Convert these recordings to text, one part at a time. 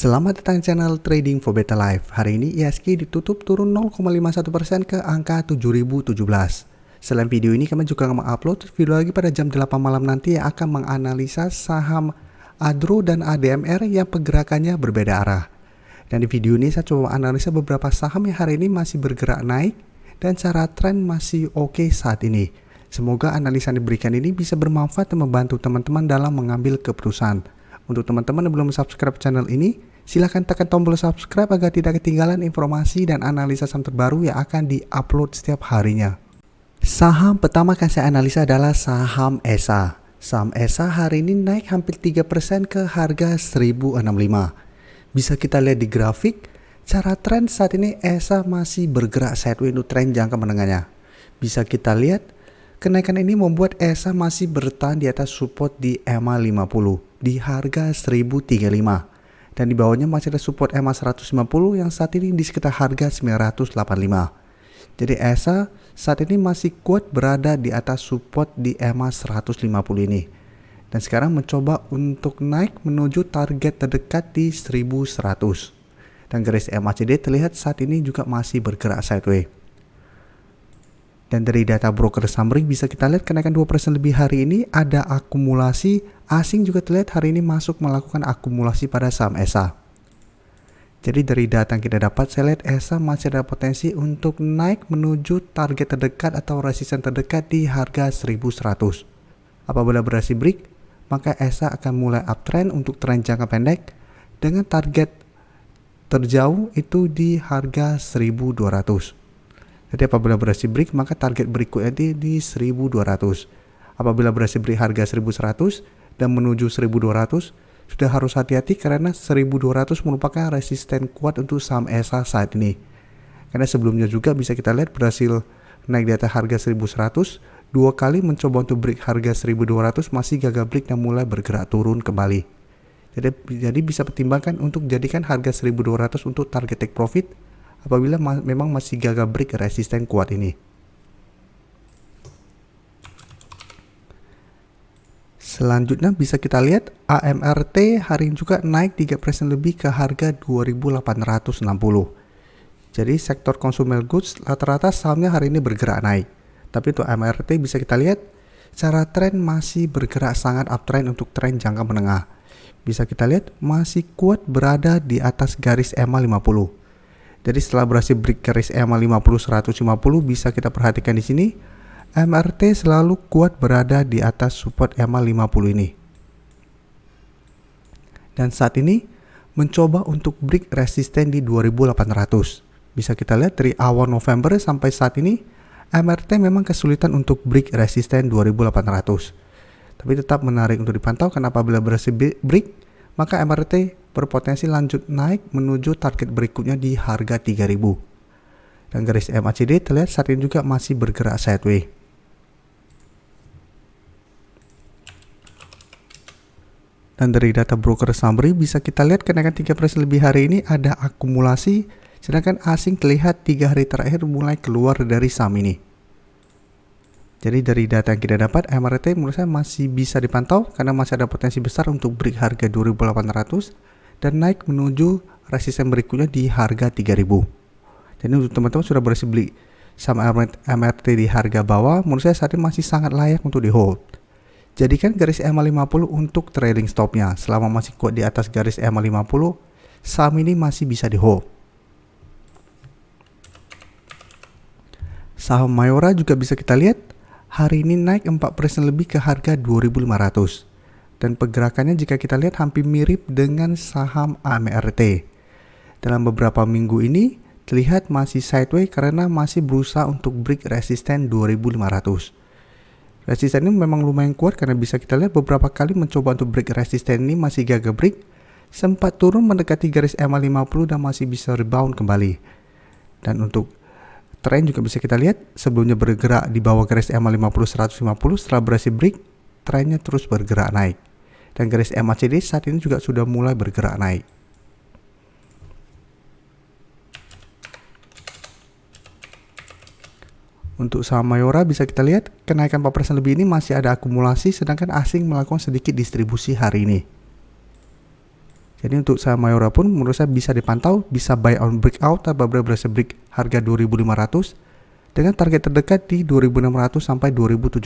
Selamat datang di channel Trading for Better Life. Hari ini IHSG ditutup turun 0,51% ke angka 7017. Selain video ini, kami juga akan mengupload video lagi pada jam 8 malam nanti yang akan menganalisa saham ADRO dan ADMR yang pergerakannya berbeda arah. Dan di video ini saya coba analisa beberapa saham yang hari ini masih bergerak naik dan cara tren masih oke saat ini. Semoga analisa yang diberikan ini bisa bermanfaat dan membantu teman-teman dalam mengambil keputusan. Untuk teman-teman yang belum subscribe channel ini, silahkan tekan tombol subscribe agar tidak ketinggalan informasi dan analisa saham terbaru yang akan di-upload setiap harinya. Saham pertama yang saya analisa adalah saham ESA. Saham ESA hari ini naik hampir 3% ke harga 1065. Bisa kita lihat di grafik, cara tren saat ini ESA masih bergerak sideways untuk tren jangka menengahnya. Bisa kita lihat, kenaikan ini membuat ESA masih bertahan di atas support di EMA 50 di harga 1035 dan di bawahnya masih ada support EMA 150 yang saat ini di sekitar harga 985. Jadi ESA saat ini masih kuat berada di atas support di EMA 150 ini dan sekarang mencoba untuk naik menuju target terdekat di 1100 dan garis MACD terlihat saat ini juga masih bergerak sideways. Dan dari data broker summary bisa kita lihat kenaikan 2% lebih hari ini ada akumulasi. Asing juga terlihat hari ini masuk melakukan akumulasi pada saham ESA. Jadi dari data yang kita dapat, saya lihat ESA masih ada potensi untuk naik menuju target terdekat atau resisten terdekat di harga 1100. Apabila berhasil break, maka ESA akan mulai uptrend untuk tren jangka pendek dengan target terjauh itu di harga 1200. Jadi apabila berhasil break, maka target berikutnya di 1200. Apabila berhasil break harga 1100 dan menuju 1200, sudah harus hati-hati karena 1200 merupakan resisten kuat untuk saham ESA saat ini. Karena sebelumnya juga bisa kita lihat berhasil naik di atas harga 1100, dua kali mencoba untuk break harga 1200 masih gagal break dan mulai bergerak turun kembali. Jadi bisa pertimbangkan untuk jadikan harga 1200 untuk target take profit apabila memang masih gagal break resisten kuat ini. Selanjutnya bisa kita lihat AMRT hari ini juga naik 3% lebih ke harga 2860. Jadi sektor consumer goods rata-rata sahamnya hari ini bergerak naik. Tapi untuk AMRT bisa kita lihat secara tren masih bergerak sangat uptrend untuk tren jangka menengah. Bisa kita lihat masih kuat berada di atas garis EMA 50. Jadi setelah berhasil break garis EMA 50 150 bisa kita perhatikan di sini MRT selalu kuat berada di atas support EMA 50 ini. Dan saat ini mencoba untuk break resisten di 2800. Bisa kita lihat dari awal November sampai saat ini MRT memang kesulitan untuk break resisten 2800. Tapi tetap menarik untuk dipantau karena apabila berhasil break maka MRT berpotensi lanjut naik menuju target berikutnya di harga 3000. Dan garis MACD terlihat saat ini juga masih bergerak sideways. Dan dari data broker summary bisa kita lihat kenaikan 3% lebih hari ini ada akumulasi, sedangkan asing terlihat 3 hari terakhir mulai keluar dari saham ini. Jadi dari data yang kita dapat, MRT menurut saya masih bisa dipantau karena masih ada potensi besar untuk break harga 2800 dan naik menuju resisten berikutnya di harga 3000. Jadi untuk teman-teman sudah berhasil beli saham MRT di harga bawah, menurut saya saat ini masih sangat layak untuk di hold. Jadikan garis EMA 50 untuk trailing stopnya. Selama masih kuat di atas garis EMA 50, saham ini masih bisa di hold. Saham Mayora juga bisa kita lihat hari ini naik 4% lebih ke harga 2500. Dan pergerakannya jika kita lihat hampir mirip dengan saham AMRT. Dalam beberapa minggu ini terlihat masih sideways karena masih berusaha untuk break resisten 2500. Resisten ini memang lumayan kuat karena bisa kita lihat beberapa kali mencoba untuk break resisten ini masih gagal break. Sempat turun mendekati garis EMA 50 dan masih bisa rebound kembali. Dan untuk tren juga bisa kita lihat sebelumnya bergerak di bawah garis EMA 50 150, setelah berhasil break trennya terus bergerak naik. Dan garis MACD saat ini juga sudah mulai bergerak naik. Untuk saham Mayora bisa kita lihat kenaikan 4% lebih ini masih ada akumulasi sedangkan asing melakukan sedikit distribusi hari ini. Jadi untuk saham Mayora pun menurut saya bisa dipantau, bisa buy on breakout apabila berhasil break harga 2.500 dengan target terdekat di 2.600 sampai 2.700.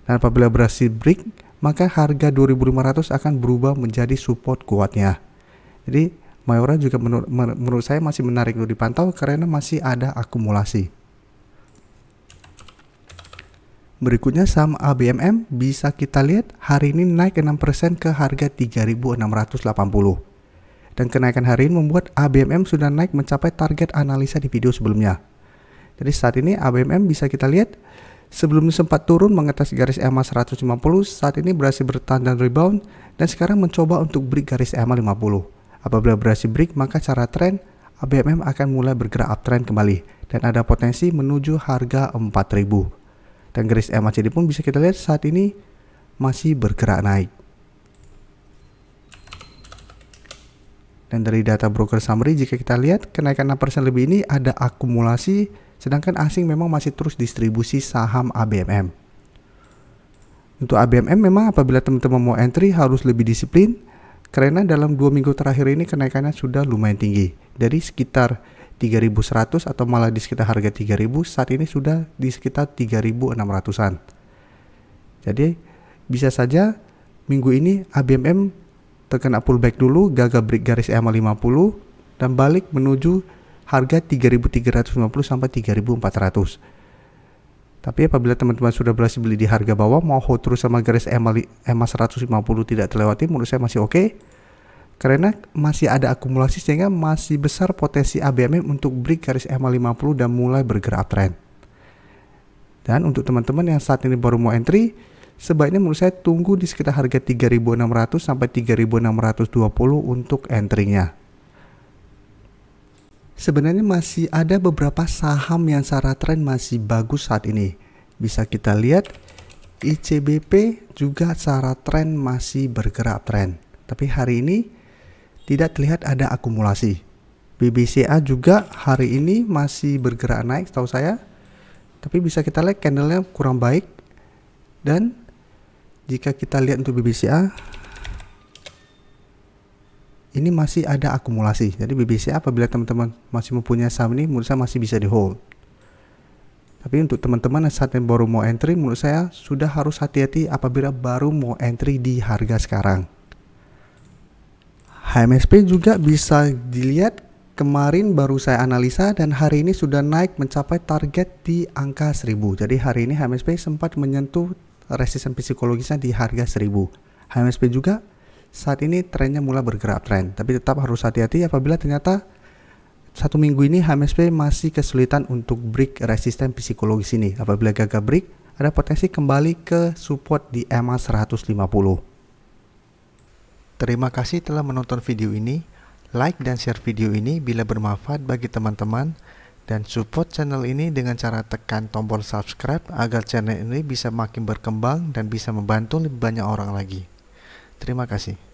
Dan apabila berhasil break, maka harga 2.500 akan berubah menjadi support kuatnya. Jadi Mayora juga menurut saya masih menarik untuk dipantau karena masih ada akumulasi. Berikutnya saham ABMM bisa kita lihat hari ini naik 6% ke harga 3.680. Dan kenaikan hari ini membuat ABMM sudah naik mencapai target analisa di video sebelumnya. Jadi saat ini ABMM bisa kita lihat sebelumnya sempat turun mengatas garis EMA 150, saat ini berhasil bertahan dan rebound dan sekarang mencoba untuk break garis EMA 50. Apabila berhasil break, maka secara tren ABMM akan mulai bergerak uptrend kembali dan ada potensi menuju harga 4.000. Dan garis MACD pun bisa kita lihat saat ini masih bergerak naik. Dan dari data broker summary jika kita lihat kenaikan 6% lebih ini ada akumulasi, sedangkan asing memang masih terus distribusi saham ABMM. Untuk ABMM memang apabila teman-teman mau entry harus lebih disiplin karena dalam 2 minggu terakhir ini kenaikannya sudah lumayan tinggi. Dari sekitar 3.100 atau malah di sekitar harga 3.000, saat ini sudah di sekitar 3.600-an. Jadi bisa saja minggu ini ABMM terkena pullback dulu, gagal break garis EMA 50 dan balik menuju harga 3.350 sampai 3.400. Tapi apabila teman-teman sudah berhasil beli di harga bawah, mau hold terus sama garis EMA 150 tidak terlewati, menurut saya masih oke. Karena masih ada akumulasi sehingga masih besar potensi ABMM untuk break garis EMA 50 dan mulai bergerak uptrend. Dan untuk teman-teman yang saat ini baru mau entry, sebaiknya menurut saya tunggu di sekitar harga 3.600 sampai 3.620 untuk entry-nya. Sebenarnya masih ada beberapa saham yang secara tren masih bagus saat ini. Bisa kita lihat ICBP juga secara tren masih bergerak uptrend. Tapi hari ini tidak terlihat ada akumulasi. BBCA juga hari ini masih bergerak naik setahu saya. Tapi bisa kita lihat candlenya kurang baik. Dan jika kita lihat untuk BBCA, ini masih ada akumulasi. Jadi BBCA apabila teman-teman masih mempunyai saham ini, menurut saya masih bisa di hold. Tapi untuk teman-teman yang saat ini baru mau entry, menurut saya sudah harus hati-hati apabila baru mau entry di harga sekarang. HMSP juga bisa dilihat kemarin baru saya analisa dan hari ini sudah naik mencapai target di angka 1000. Jadi hari ini HMSP sempat menyentuh resisten psikologisnya di harga 1000. HMSP juga saat ini trennya mulai bergerak tren, tapi tetap harus hati-hati apabila ternyata satu minggu ini HMSP masih kesulitan untuk break resisten psikologis ini. Apabila gagal break, ada potensi kembali ke support di EMA 150. Terima kasih telah menonton video ini. Like dan share video ini bila bermanfaat bagi teman-teman. Dan support channel ini dengan cara tekan tombol subscribe agar channel ini bisa makin berkembang dan bisa membantu lebih banyak orang lagi. Terima kasih.